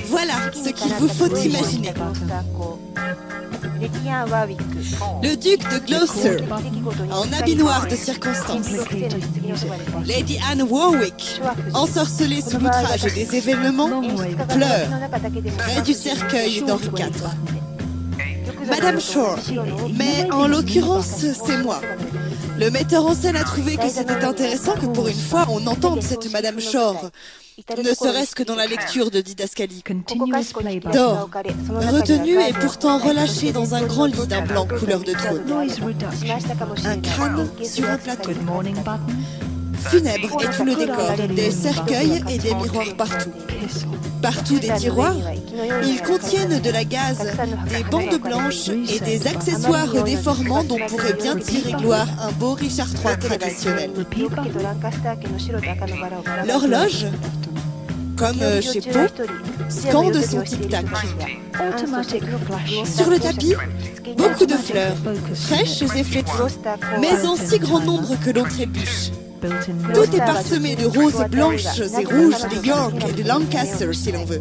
Voilà ce qu'il vous faut imaginer. Le duc de Gloucester, en habit noir de circonstance. Lady Anne Warwick, ensorcelée sous l'outrage des événements, pleure près du cercueil d'Henri IV. Madame Shore, mais en l'occurrence, c'est moi. Le metteur en scène a trouvé que c'était intéressant que pour une fois on entende cette Madame Shore, ne serait-ce que dans la lecture de Didascalie. D'or, retenue et pourtant relâchée dans un grand lit d'un blanc couleur de trône. Un crâne sur un plateau. Funèbre est tout le décor, des cercueils et des miroirs partout. Partout des tiroirs, ils contiennent de la gaze, des bandes blanches et des accessoires déformants dont pourrait bien tirer gloire un beau Richard III traditionnel. L'horloge, comme chez Poe, scande son tic-tac. Sur le tapis, beaucoup de fleurs, fraîches et flétries, mais en si grand nombre que l'on trébuche. Tout est parsemé de roses blanches et rouges de York et de Lancaster, si l'on veut.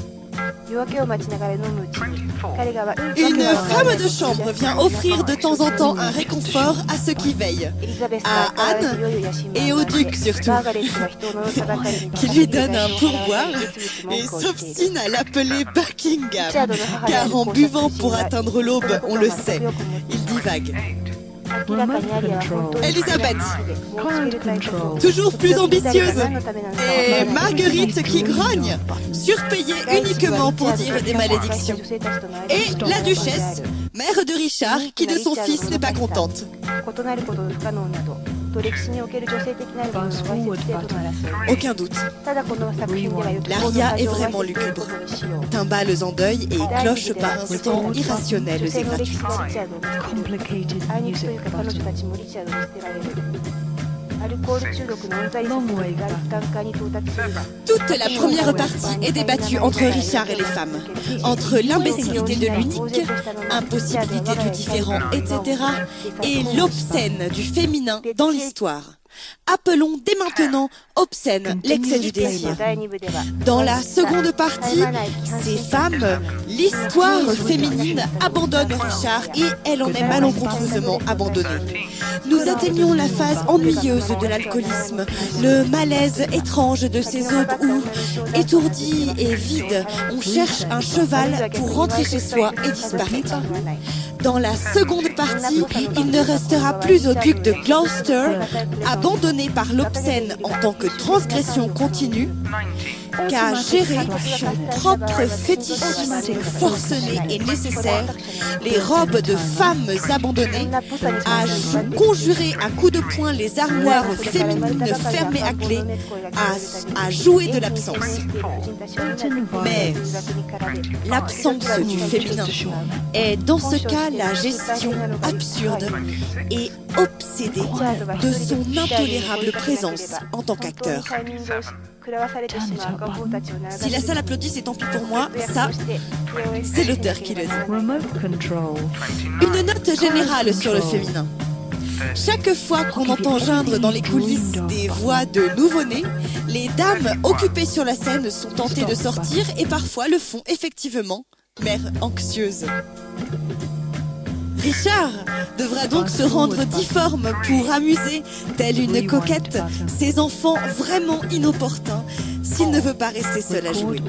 Une femme de chambre vient offrir de temps en temps un réconfort à ceux qui veillent, à Anne et au duc surtout, qui lui donne un pourboire et s'obstine à l'appeler Buckingham, car en buvant pour atteindre l'aube, on le sait, il divague. Elisabeth, toujours plus ambitieuse, et Marguerite qui grogne, surpayée uniquement pour dire des malédictions. Et la duchesse, mère de Richard, qui de son fils n'est pas contente. Aucun doute. L'aria est vraiment lugubre. Timbales en deuil et cloches par instants irrationnelles et gratuites. Toute la première partie est débattue entre Richard et les femmes, entre l'imbécilité de l'unique, impossibilité du différent, etc., et l'obscène du féminin dans l'histoire. Appelons dès maintenant obscène l'excès du désir. Dans la seconde partie, ces femmes, l'histoire féminine abandonne Richard et elle en est malencontreusement abandonnée. Nous atteignons la phase ennuyeuse de l'alcoolisme, le malaise étrange de ces aubes où, étourdi et vide, on cherche un cheval pour rentrer chez soi et disparaître. Dans la seconde partie, il ne restera plus au duc de Gloucester, abandonné par l'obscène en tant que transgression continue, qu'à gérer son propre fétichisme forcené et nécessaire, les robes de femmes abandonnées, à conjurer à coups de poing les armoires féminines fermées à clé, à jouer de l'absence. Mais l'absence du féminin est dans ce cas la gestion absurde et obsédée de son intolérable présence en tant qu'acteur. Si la salle applaudit, c'est tant pis pour moi, ça, c'est l'auteur qui le dit. Une note générale sur le féminin. Chaque fois qu'on entend geindre dans les coulisses des voix de nouveau-nés, les dames occupées sur la scène sont tentées de sortir et parfois le font effectivement, mère anxieuse. Richard devra donc se rendre difforme pour amuser, telle une coquette, ses enfants vraiment inopportuns, s'il ne veut pas rester seul à jouer.